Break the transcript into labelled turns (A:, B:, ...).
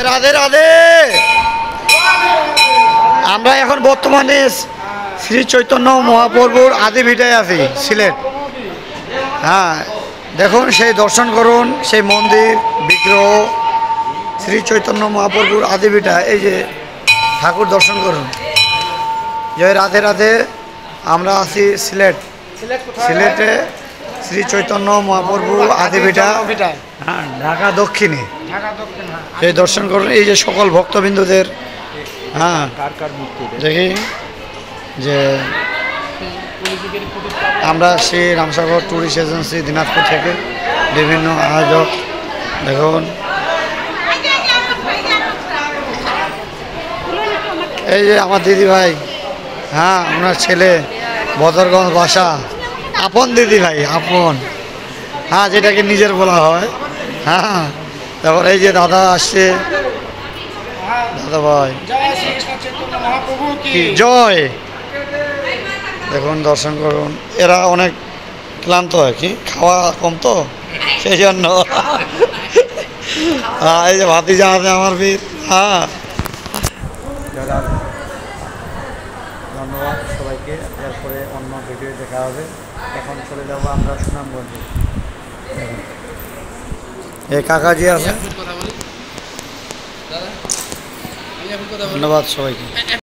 A: রাধে রাধে। আমরা এখন বর্তমানে শ্রী চৈতন্য মহাপ্রভুর আদিভিটায় আছি, সিলেট। হ্যাঁ, দেখুন সেই দর্শন করুন, সেই মন্দির বিগ্রহ শ্রী চৈতন্য মহাপ্রভুর আদিভিটা। এই যে ঠাকুর দর্শন করুন। জয় রাধে রাধে। আমরা আছি সিলেট, সিলেটে শ্রী চৈতন্য মহাপ্রভু আদিভিটা, হ্যাঁ, ঢাকা দক্ষিণে। এই দর্শন করুন। এই যে সকল ভক্তবিন্দুদের, হ্যাঁ দেখি যে আমরা শ্রী রামসাগর ট্যুরিস্ট এজেন্সি দিনাজপুর থেকে বিভিন্ন আয়োজক, দেখুন এই যে আমার দিদি ভাই, হ্যাঁ ওনার ছেলে, বদরগঞ্জ বাসা, আপন দিদি ভাই, আপন, হ্যাঁ যেটাকে নিজের বলা হয়। হ্যাঁ, তারপর এই যে দাদা আসছে, দাদা ভাই জয়। দেখুন দর্শন করুন। এরা অনেক ক্লান্ত আর কি, খাওয়া কম তো সেই জন্য। হ্যাঁ, এই যে ভাতিজা আছে আমার বীর। হ্যাঁ, ধন্যবাদ সবাইকে। এরপরে অন্য ভিডিও দেখা হবে। এখন চলে যাবো আমরা সুনামগঞ্জে। এই কাকাজি আছে। ধন্যবাদ সবাইকে।